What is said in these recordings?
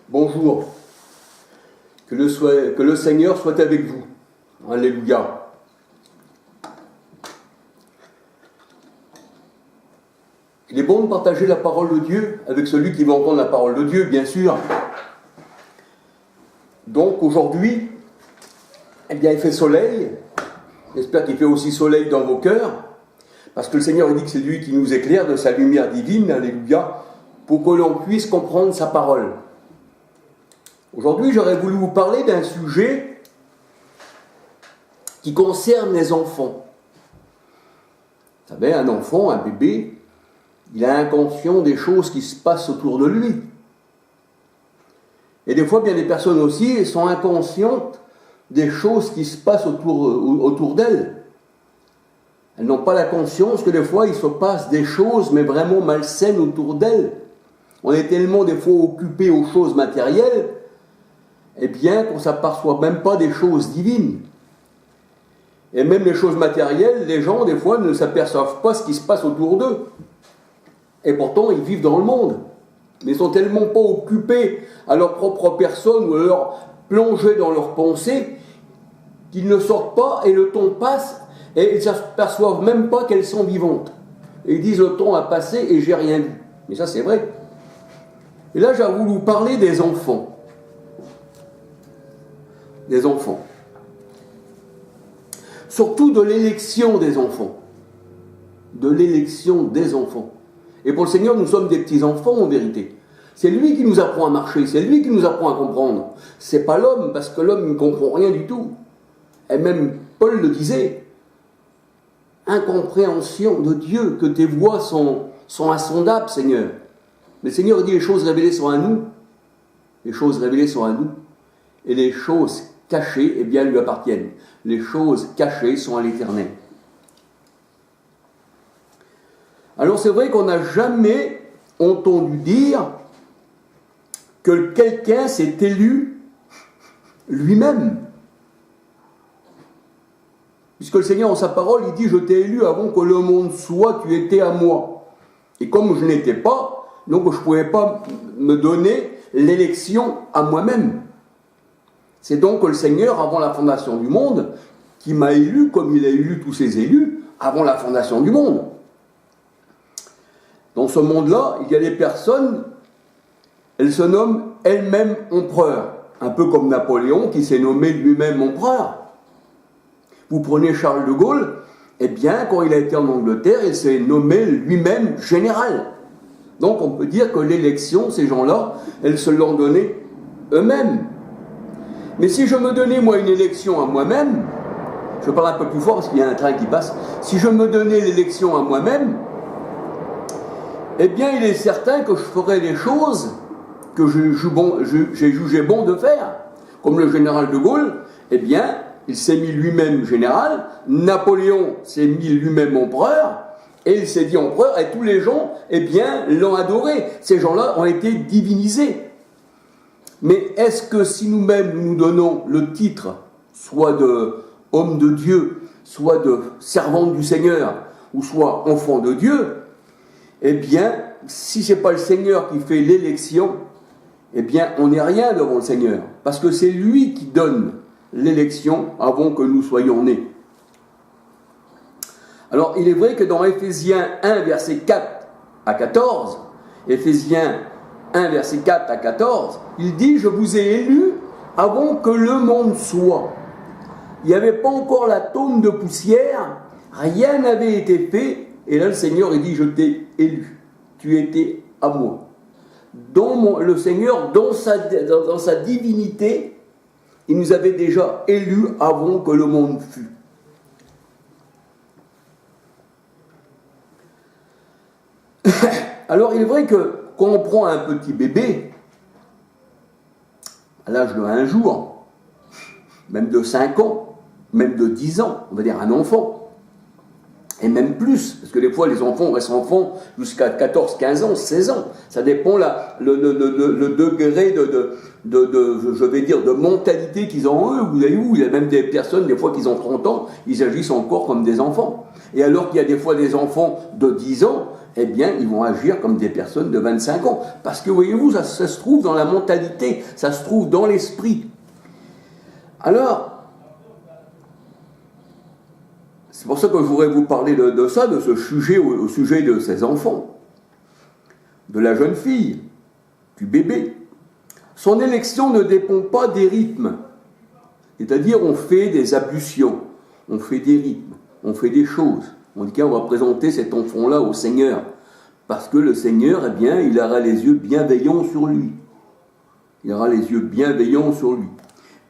Bonjour, que le Seigneur soit avec vous. Alléluia. Il est bon de partager la parole de Dieu avec celui qui va entendre la parole de Dieu, bien sûr. Donc aujourd'hui, il fait soleil. J'espère qu'il fait aussi soleil dans vos cœurs, parce que le Seigneur dit que c'est lui qui nous éclaire de sa lumière divine, alléluia, pour que l'on puisse comprendre sa parole. Aujourd'hui, j'aurais voulu vous parler d'un sujet qui concerne les enfants. Vous savez, un enfant, un bébé, il a inconscient des choses qui se passent autour de lui. Et des fois, bien des personnes aussi sont inconscientes des choses qui se passent autour d'elles. Elles n'ont pas la conscience que des fois, il se passe des choses, mais vraiment malsaines autour d'elles. On est tellement des fois occupé aux choses matérielles, et bien qu'on ne s'aperçoit même pas des choses divines. Et même les choses matérielles, les gens, des fois, ne s'aperçoivent pas ce qui se passe autour d'eux. Et pourtant, ils vivent dans le monde. Mais ils ne sont tellement pas occupés à leur propre personne ou alors plongés dans leurs pensées qu'ils ne sortent pas et le temps passe et ils ne s'aperçoivent même pas qu'elles sont vivantes. Et ils disent le temps a passé et j'ai rien vu. Mais ça, c'est vrai. Et là, j'ai voulu vous parler des enfants. Des enfants. Surtout de l'élection des enfants. De l'élection des enfants. Et pour le Seigneur, nous sommes des petits-enfants en vérité. C'est lui qui nous apprend à marcher, c'est lui qui nous apprend à comprendre. C'est pas l'homme, parce que l'homme ne comprend rien du tout. Et même Paul le disait, incompréhension de Dieu, que tes voies sont insondables, Seigneur. Mais le Seigneur dit, les choses révélées sont à nous. Les choses révélées sont à nous. Et les choses cachées, eh bien, lui appartiennent. Les choses cachées sont à l'Éternel. Alors c'est vrai qu'on n'a jamais entendu dire que quelqu'un s'est élu lui-même. Puisque le Seigneur, en sa parole, il dit « Je t'ai élu avant que le monde soit, tu étais à moi. » Et comme je n'étais pas, donc je ne pouvais pas me donner l'élection à moi-même. C'est donc le Seigneur, avant la fondation du monde, qui m'a élu comme il a élu tous ses élus avant la fondation du monde. Dans ce monde-là, il y a des personnes, elles se nomment elles-mêmes empereurs. Un peu comme Napoléon qui s'est nommé lui-même empereur. Vous prenez Charles de Gaulle, eh bien, quand il a été en Angleterre, il s'est nommé lui-même général. Donc on peut dire que l'élection, ces gens-là, elles se l'ont donnée eux-mêmes. Mais si je me donnais, moi, une élection à moi-même, je parle un peu plus fort parce qu'il y a un train qui passe, si je me donnais l'élection à moi-même, eh bien, il est certain que je ferais des choses que j'ai jugé bon de faire. Comme le général de Gaulle, eh bien, il s'est mis lui-même général, Napoléon s'est mis lui-même empereur, et il s'est dit empereur, et tous les gens, eh bien, l'ont adoré. Ces gens-là ont été divinisés. Mais est-ce que si nous-mêmes nous donnons le titre, soit de homme de Dieu, soit de servante du Seigneur, ou soit enfant de Dieu, eh bien, si ce n'est pas le Seigneur qui fait l'élection, eh bien, on n'est rien devant le Seigneur. Parce que c'est lui qui donne l'élection avant que nous soyons nés. Alors, il est vrai que dans Éphésiens 1, verset 4 à 14, Éphésiens 1, verset 4 à 14, il dit « Je vous ai élus avant que le monde soit. Il n'y avait pas encore l'atome de poussière, rien n'avait été fait. » Et là, le Seigneur, il dit, je t'ai élu. Tu étais à moi. Le Seigneur, dans sa divinité, il nous avait déjà élus avant que le monde fût. Alors, il est vrai que quand on prend un petit bébé, à l'âge de 1 jour, même de 5 ans, même de 10 ans, on va dire un enfant, et même plus, parce que des fois les enfants restent enfants jusqu'à 14, 15 ans, 16 ans. Ça dépend le degré de mentalité qu'ils ont eux. Vous avez vu, il y a même des personnes, des fois qu'ils ont 30 ans, ils agissent encore comme des enfants. Et alors qu'il y a des fois des enfants de 10 ans, eh bien, ils vont agir comme des personnes de 25 ans. Parce que, voyez-vous, ça se trouve dans la mentalité, ça se trouve dans l'esprit. Alors, c'est pour ça que je voudrais vous parler de ça, de ce sujet, au sujet de ces enfants, de la jeune fille, du bébé. Son élection ne dépend pas des rythmes. C'est-à-dire, on fait des ablutions, on fait des rythmes, on fait des choses. On dit qu'on va présenter cet enfant-là au Seigneur. Parce que le Seigneur, eh bien, il aura les yeux bienveillants sur lui. Il aura les yeux bienveillants sur lui.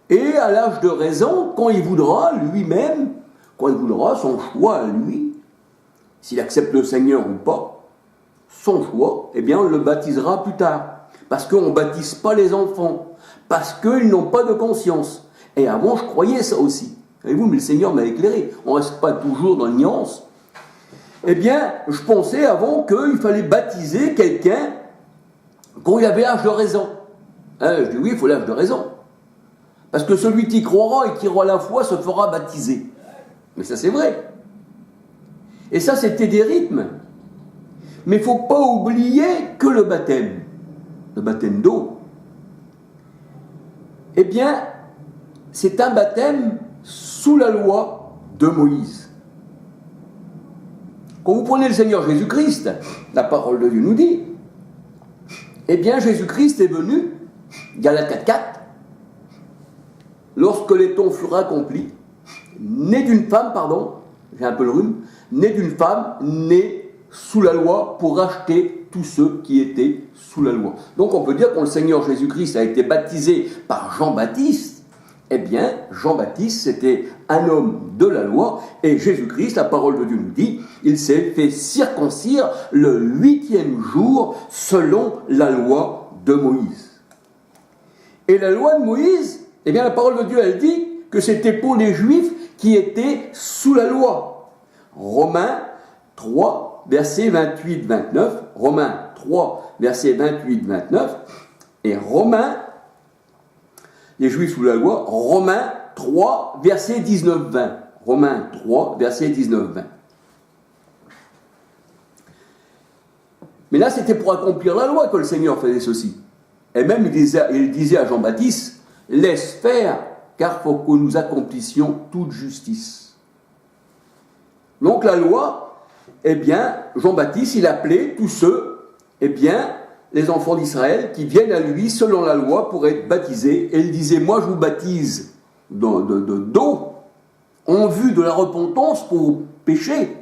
Et à l'âge de raison, quand il voudra lui-même, quand il voudra son choix à lui, s'il accepte le Seigneur ou pas, son choix, eh bien, on le baptisera plus tard. Parce qu'on ne baptise pas les enfants. Parce qu'ils n'ont pas de conscience. Et avant, je croyais ça aussi. Voyez-vous, mais le Seigneur m'a éclairé. On ne reste pas toujours dans l'ignorance. Eh bien, je pensais avant qu'il fallait baptiser quelqu'un quand il avait l'âge de raison. Je dis oui, il faut l'âge de raison. Parce que celui qui croira et qui aura la foi se fera baptiser. Mais ça, c'est vrai. Et ça, c'était des rythmes. Mais il ne faut pas oublier que le baptême d'eau, eh bien, c'est un baptême sous la loi de Moïse. Quand vous prenez le Seigneur Jésus-Christ, la parole de Dieu nous dit, eh bien, Jésus-Christ est venu, Galates 4:4, lorsque les temps furent accomplis, né d'une femme, j'ai un peu le rhume, né d'une femme, née sous la loi pour racheter tous ceux qui étaient sous la loi. Donc on peut dire que quand le Seigneur Jésus-Christ a été baptisé par Jean-Baptiste, eh bien, Jean-Baptiste, c'était un homme de la loi, et Jésus-Christ, la parole de Dieu nous dit, il s'est fait circoncire le 8e jour selon la loi de Moïse. Et la loi de Moïse, eh bien, la parole de Dieu, elle dit que c'était pour les Juifs qui étaient sous la loi. Romains 3, versets 28-29, Romains 3, versets 28-29, et Romains, les Juifs sous la loi, Romains 3, versets 19-20. Romains 3, versets 19-20. Mais là, c'était pour accomplir la loi que le Seigneur faisait ceci. Et même, il disait à Jean-Baptiste, « Laisse faire, car il faut que nous accomplissions toute justice. » Donc la loi, eh bien, Jean-Baptiste, il appelait tous ceux, eh bien, les enfants d'Israël qui viennent à lui selon la loi pour être baptisés. Et il disait, moi je vous baptise d'eau en vue de la repentance pour vos péchés.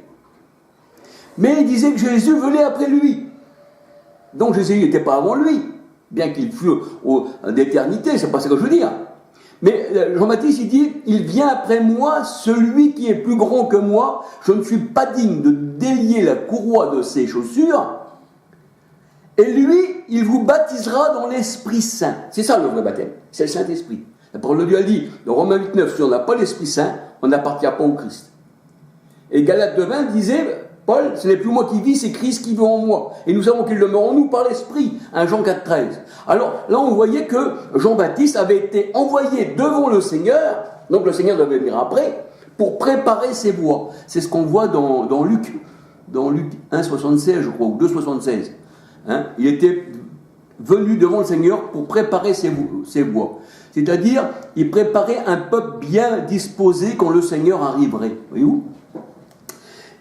Mais il disait que Jésus venait après lui. Donc Jésus n'était pas avant lui, bien qu'il fût d'éternité, c'est pas ce que je veux dire. Mais Jean-Baptiste, il dit, il vient après moi, celui qui est plus grand que moi, je ne suis pas digne de délier la courroie de ses chaussures, et lui, il vous baptisera dans l'Esprit Saint. C'est ça le vrai baptême, c'est le Saint-Esprit. La parole de Dieu a dit, dans Romains 8:9, si on n'a pas l'Esprit Saint, on n'appartient pas au Christ. Et Galates 2:20 disait, Paul, ce n'est plus moi qui vis, c'est Christ qui vit en moi. Et nous savons qu'il demeure en nous par l'Esprit. 1 Jean 4:13. Alors là, on voyait que Jean-Baptiste avait été envoyé devant le Seigneur, donc le Seigneur devait venir après, pour préparer ses voies. C'est ce qu'on voit dans Luc 1,76, je crois, ou 2,76. Hein, il était venu devant le Seigneur pour préparer ses voies. C'est-à-dire, il préparait un peuple bien disposé quand le Seigneur arriverait. Voyez-vous ?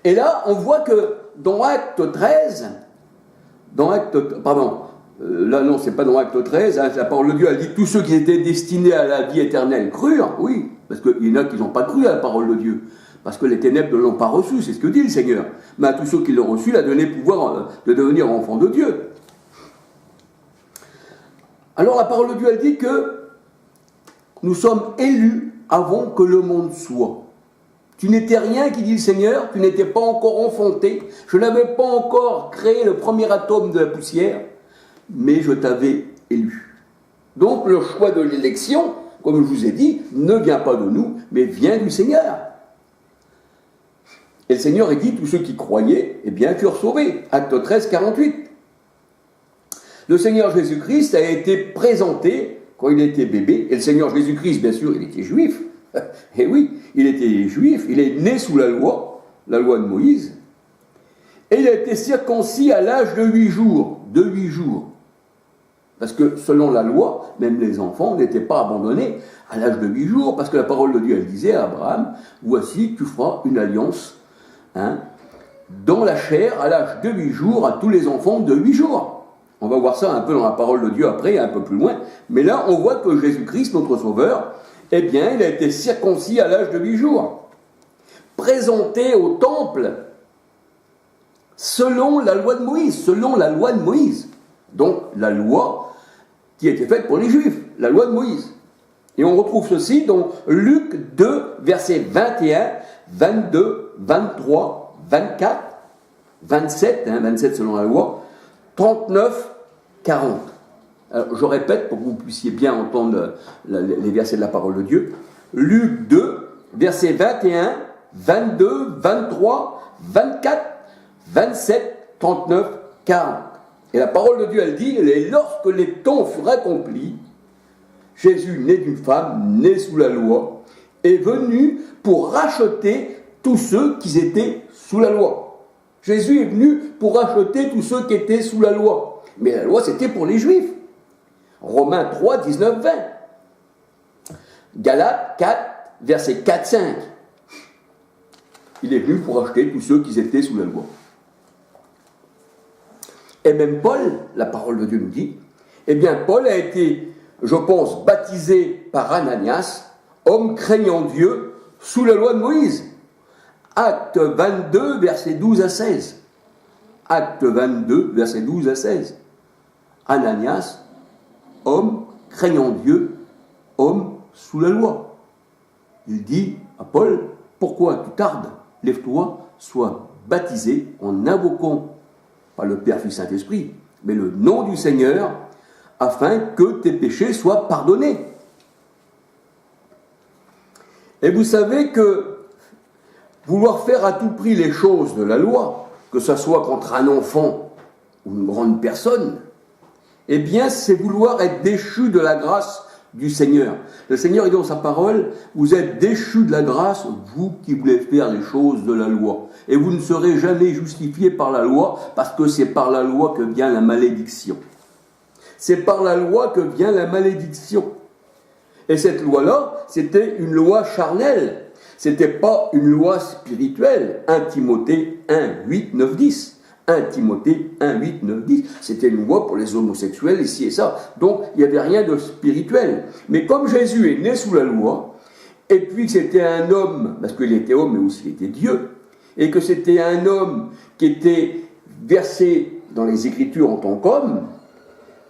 Et là, on voit que dans Acte 13, là non, c'est pas dans Acte 13, hein, la parole de Dieu a dit tous ceux qui étaient destinés à la vie éternelle crurent, oui, parce qu'il y en a qui n'ont pas cru à la parole de Dieu, parce que les ténèbres ne l'ont pas reçu, c'est ce que dit le Seigneur. Mais à tous ceux qui l'ont reçu, il a donné pouvoir de devenir enfants de Dieu. Alors la parole de Dieu, elle dit que nous sommes élus avant que le monde soit. Tu n'étais rien, qui dit le Seigneur, tu n'étais pas encore enfanté, je n'avais pas encore créé le premier atome de la poussière, mais je t'avais élu. Donc le choix de l'élection, comme je vous ai dit, ne vient pas de nous, mais vient du Seigneur. Et le Seigneur a dit, tous ceux qui croyaient, eh bien, furent sauvés. Acte 13, 48. Le Seigneur Jésus-Christ a été présenté quand il était bébé, et le Seigneur Jésus-Christ, bien sûr, il était juif. Et oui, il était juif, il est né sous la loi de Moïse. Et il a été circoncis à l'âge de 8 jours. De 8 jours. Parce que selon la loi, même les enfants n'étaient pas abandonnés à l'âge de 8 jours, parce que la parole de Dieu, elle disait à Abraham, voici, tu feras une alliance, dans la chair, à l'âge de 8 jours, à tous les enfants de 8 jours. On va voir ça un peu dans la parole de Dieu après, un peu plus loin. Mais là, on voit que Jésus-Christ, notre Sauveur, eh bien, il a été circoncis à l'âge de 8 jours. Présenté au temple, selon la loi de Moïse. Donc, la loi qui était faite pour les Juifs, la loi de Moïse. Et on retrouve ceci dans Luc 2, versets 21, 22, 23, 24, 27, 27 selon la loi, 39, 40. Alors, je répète pour que vous puissiez bien entendre les versets de la parole de Dieu. Luc 2, versets 21, 22, 23, 24, 27, 39, 40. Et la parole de Dieu, elle dit, et lorsque les temps furent accomplis, Jésus, né d'une femme, né sous la loi, est venu pour racheter tous ceux qui étaient sous la loi. Jésus est venu pour racheter tous ceux qui étaient sous la loi. Mais la loi, c'était pour les Juifs. Romains 3, 19, 20. Galates 4, versets 4, 5. Il est venu pour racheter tous ceux qui étaient sous la loi. Et même Paul, la parole de Dieu nous dit, eh bien Paul a été, je pense, baptisé par Ananias, homme craignant Dieu, sous la loi de Moïse. Acte 22, versets 12 à 16. Acte 22, versets 12 à 16. Ananias, homme craignant Dieu, homme sous la loi. Il dit à Paul, pourquoi tu tardes? Lève-toi, sois baptisé en invoquant pas le Père, Fils, Saint-Esprit, mais le nom du Seigneur, afin que tes péchés soient pardonnés. Et vous savez que vouloir faire à tout prix les choses de la loi, que ce soit contre un enfant ou une grande personne, eh bien, c'est vouloir être déchu de la grâce du Seigneur. Le Seigneur dit dans sa parole, vous êtes déchus de la grâce, vous qui voulez faire les choses de la loi. Et vous ne serez jamais justifiés par la loi, parce que c'est par la loi que vient la malédiction. C'est par la loi que vient la malédiction. Et cette loi-là, c'était une loi charnelle. C'était pas une loi spirituelle. 1 Timothée 1, 8, 9, 10. 1 Timothée 1, 8, 9, 10, c'était une loi pour les homosexuels, ici et ça. Donc, il n'y avait rien de spirituel. Mais comme Jésus est né sous la loi, et puis que c'était un homme, parce qu'il était homme, mais aussi il était Dieu, et que c'était un homme qui était versé dans les Écritures en tant qu'homme,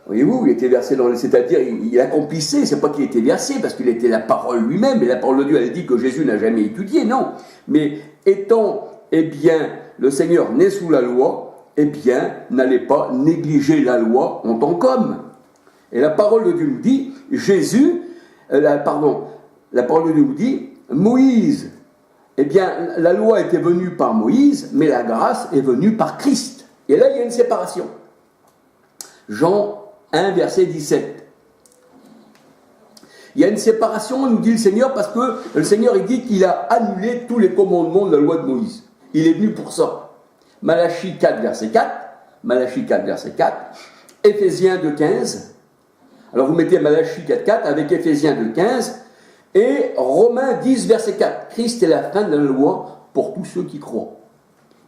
voyez-vous, il était versé dans les... C'est-à-dire, il accomplissait, c'est pas qu'il était versé, parce qu'il était la parole lui-même, et la parole de Dieu, elle dit que Jésus n'a jamais étudié, non. Mais étant, eh bien, le Seigneur né sous la loi, eh bien, n'allez pas négliger la loi en tant qu'homme. Et la parole de Dieu nous dit, la parole de Dieu nous dit, Moïse, eh bien, la loi était venue par Moïse, mais la grâce est venue par Christ. Et là, il y a une séparation. Jean 1, verset 17. Il y a une séparation, nous dit le Seigneur, parce que le Seigneur, il dit qu'il a annulé tous les commandements de la loi de Moïse. Il est venu pour ça. Malachie 4, verset 4, Malachie 4, verset 4, Éphésiens 2, 15. Alors vous mettez Malachie 4, 4 avec Éphésiens 2, 15 et Romains 10, verset 4. Christ est la fin de la loi pour tous ceux qui croient.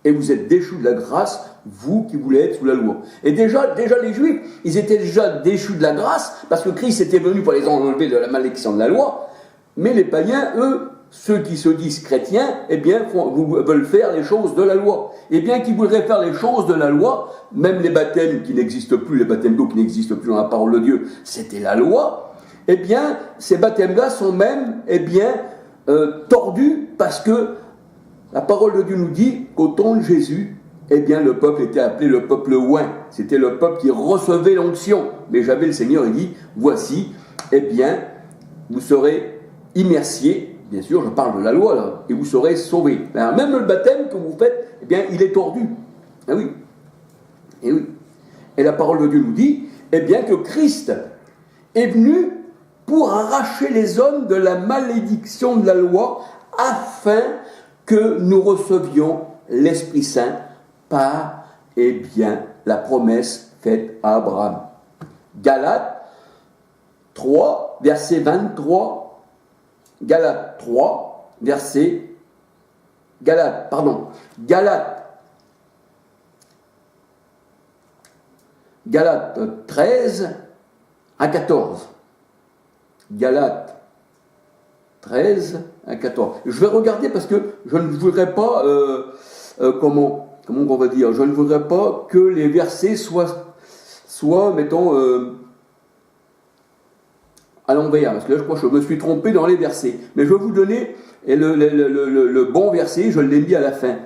Et vous êtes déchus de la grâce, vous qui voulez être sous la loi. Et déjà les Juifs, ils étaient déjà déchus de la grâce parce que Christ était venu pour les enlever de la malédiction de la loi. Mais les païens, eux, ceux qui se disent chrétiens, eh bien, veulent faire les choses de la loi. Et bien qu'ils voudraient faire les choses de la loi, même les baptêmes qui n'existent plus, les baptêmes d'eau qui n'existent plus dans la parole de Dieu, c'était la loi, eh bien, ces baptêmes-là sont même, eh bien, tordus, parce que la parole de Dieu nous dit qu'au temps de Jésus, eh bien, le peuple était appelé le peuple oint. C'était le peuple qui recevait l'onction. Mais jamais le Seigneur, il dit, voici, eh bien, vous serez immersiez. Bien sûr, je parle de la loi, là, et vous serez sauvés. Alors, même le baptême que vous faites, eh bien, il est tordu. Ah oui. Et oui. Et la parole de Dieu nous dit, eh bien, que Christ est venu pour arracher les hommes de la malédiction de la loi, afin que nous recevions l'Esprit Saint par, eh bien, la promesse faite à Abraham. Galates 3, verset 23. Galates 3, verset... Galates 13 à 14. Galates 13 à 14. Je vais regarder parce que je ne voudrais pas, comment on va dire, je ne voudrais pas que les versets soient mettons, à l'envers, parce que là je crois que je me suis trompé dans les versets. Mais je vais vous donner le bon verset, je l'ai mis à la fin.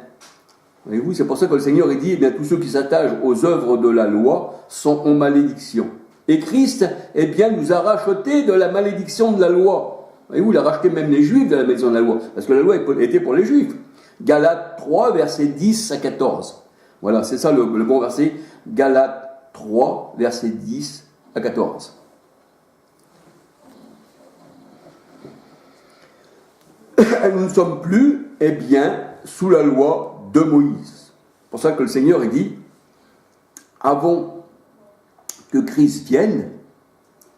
Voyez-vous, c'est pour ça que le Seigneur dit, eh bien, tous ceux qui s'attachent aux œuvres de la loi sont en malédiction. Et Christ, eh bien, nous a rachetés de la malédiction de la loi. Voyez-vous, il a racheté même les Juifs de la malédiction de la loi, parce que la loi était pour les Juifs. Galates 3, versets 10 à 14. Voilà, c'est ça le bon verset. Galates 3, versets 10 à 14. Nous ne sommes plus, eh bien, sous la loi de Moïse. C'est pour ça que le Seigneur dit, avant que Christ vienne,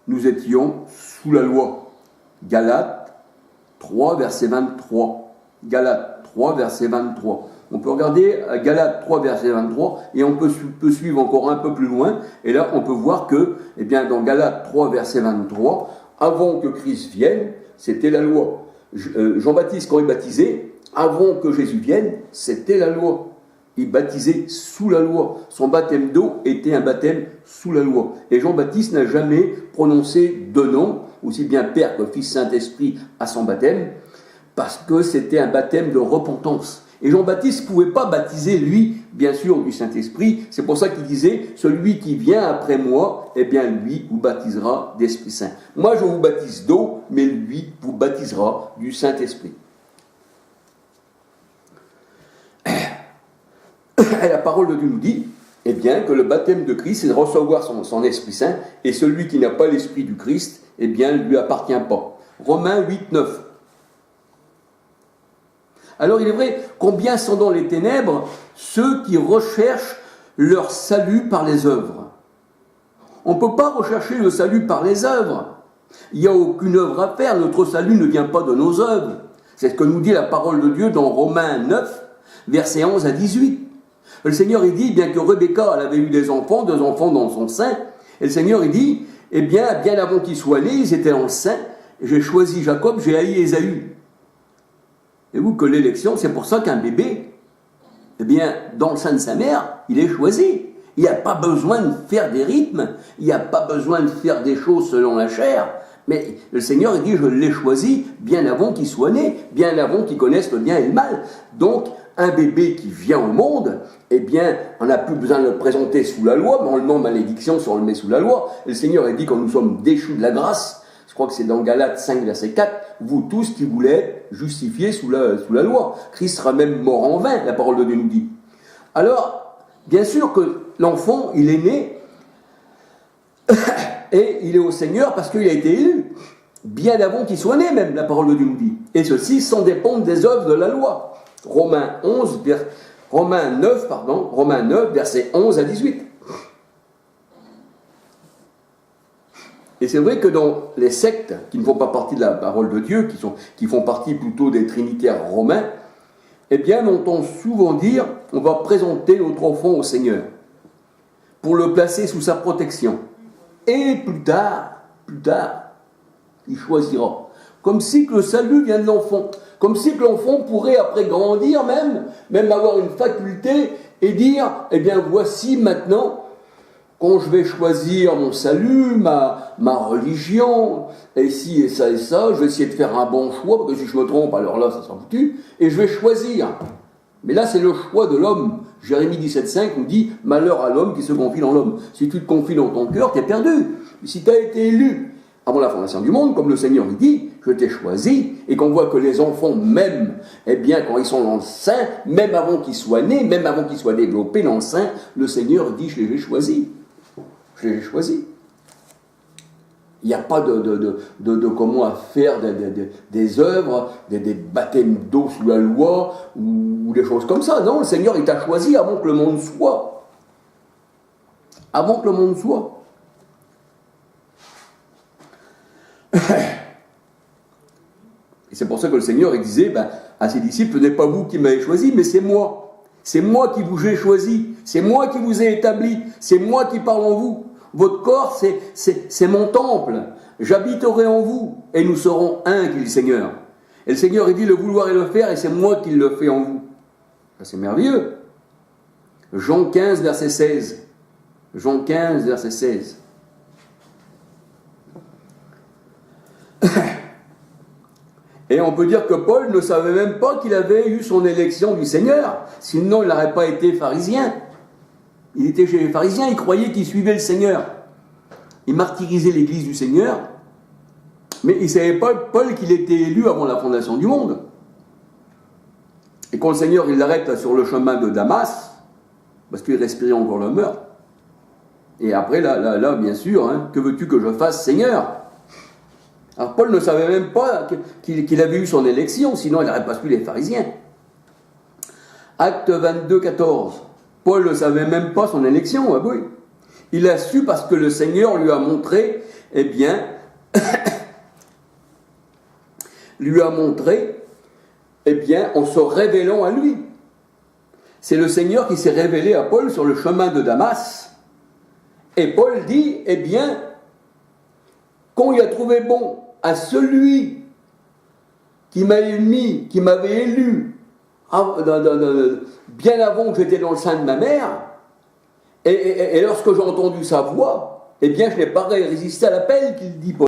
nous étions sous la loi. Galates 3, verset 23. Galates 3, verset 23. On peut regarder Galates 3, verset 23, et on peut suivre encore un peu plus loin, et là on peut voir que, eh bien, dans Galates 3, verset 23, avant que Christ vienne, c'était la loi. Jean-Baptiste, quand il baptisait, avant que Jésus vienne, c'était la loi. Il baptisait sous la loi. Son baptême d'eau était un baptême sous la loi. Et Jean-Baptiste n'a jamais prononcé de nom, aussi bien Père que Fils Saint-Esprit, à son baptême, parce que c'était un baptême de repentance. Et Jean-Baptiste ne pouvait pas baptiser, lui, bien sûr, du Saint-Esprit. C'est pour ça qu'il disait, celui qui vient après moi, eh bien, lui vous baptisera d'Esprit Saint. Moi, je vous baptise d'eau, mais lui vous baptisera du Saint-Esprit. Et la parole de Dieu nous dit, eh bien, que le baptême de Christ, c'est de recevoir son Esprit Saint, et celui qui n'a pas l'Esprit du Christ, eh bien, ne lui appartient pas. Romains 8, 9. Alors il est vrai, combien sont dans les ténèbres ceux qui recherchent leur salut par les œuvres. On ne peut pas rechercher le salut par les œuvres. Il n'y a aucune œuvre à faire, notre salut ne vient pas de nos œuvres. C'est ce que nous dit la parole de Dieu dans Romains 9, versets 11 à 18. Le Seigneur il dit, bien que Rebecca elle avait eu deux enfants dans son sein, et le Seigneur il dit, eh bien avant qu'ils soient nés, ils étaient dans le sein, j'ai choisi Jacob, j'ai haï Ésaü. Et vous que l'élection, c'est pour ça qu'un bébé, eh bien, dans le sein de sa mère, il est choisi. Il n'y a pas besoin de faire des rythmes, il n'y a pas besoin de faire des choses selon la chair, mais le Seigneur il dit, je l'ai choisi bien avant qu'il soit né, bien avant qu'il connaisse le bien et le mal. Donc, un bébé qui vient au monde, eh bien, on n'a plus besoin de le présenter sous la loi, mais on le met en malédiction si on le met sous la loi. Et le Seigneur a dit, quand nous sommes déchus de la grâce, je crois que c'est dans Galates 5, verset 4, vous tous qui voulez être justifiés sous la loi. Christ sera même mort en vain, la parole de Dieu nous dit. Alors, bien sûr que l'enfant, il est né, et il est au Seigneur parce qu'il a été élu. Bien avant qu'il soit né même, la parole de Dieu nous dit. Et ceci sans dépendre des œuvres de la loi. Romains 9, versets 11 à 18. Et c'est vrai que dans les sectes qui ne font pas partie de la parole de Dieu, qui font partie plutôt des trinitaires romains, eh bien, on entend souvent dire, on va présenter notre enfant au Seigneur, pour le placer sous sa protection. Et plus tard, il choisira. Comme si que le salut vient de l'enfant. Comme si que l'enfant pourrait, après grandir même avoir une faculté, et dire, eh bien, voici maintenant, quand je vais choisir mon salut, ma religion, et ci et ça, je vais essayer de faire un bon choix, parce que si je me trompe, alors là, ça sera foutu, et je vais choisir. Mais là, c'est le choix de l'homme. Jérémie 17,5 nous dit, malheur à l'homme qui se confie dans l'homme. Si tu te confies dans ton cœur, t'es perdu. Mais si tu as été élu avant la fondation du monde, comme le Seigneur lui dit, je t'ai choisi, et qu'on voit que les enfants, même, eh bien, quand ils sont dans le sein, même avant qu'ils soient nés, même avant qu'ils soient développés dans le sein, le Seigneur dit, je les ai choisis. Je les ai choisis. Il n'y a pas de comment à faire des œuvres, des baptêmes d'eau sous la loi, ou des choses comme ça. Non, le Seigneur, il t'a choisi avant que le monde soit. Avant que le monde soit. Et c'est pour ça que le Seigneur, il disait à ses disciples, ce n'est pas vous qui m'avez choisi, mais c'est moi. C'est moi qui vous ai choisi. C'est moi qui vous ai établi. C'est moi qui parle en vous. Votre corps, c'est mon temple. J'habiterai en vous, et nous serons un, dit le Seigneur. Et le Seigneur, il dit le vouloir et le faire, et c'est moi qui le fais en vous. Ça, c'est merveilleux. Jean 15, verset 16. Jean 15, verset 16. Et on peut dire que Paul ne savait même pas qu'il avait eu son élection du Seigneur. Sinon, il n'aurait pas été pharisien. Il était chez les pharisiens, il croyait qu'il suivait le Seigneur. Il martyrisait l'église du Seigneur. Mais il ne savait pas, Paul, qu'il était élu avant la fondation du monde. Et quand le Seigneur, il l'arrête sur le chemin de Damas, parce qu'il respirait encore le meurtre. Et après, là bien sûr, que veux-tu que je fasse, Seigneur ? Alors Paul ne savait même pas qu'il avait eu son élection, sinon il n'aurait pas suivi les pharisiens. Acte 22, 14. Paul ne savait même pas son élection, oui. Il a su parce que le Seigneur lui a montré, en se révélant à lui. C'est le Seigneur qui s'est révélé à Paul sur le chemin de Damas. Et Paul dit, quand il a trouvé bon à celui qui m'avait élu, bien avant que j'étais dans le sein de ma mère, et lorsque j'ai entendu sa voix, je n'ai pas résisté à l'appel qu'il dit Paul.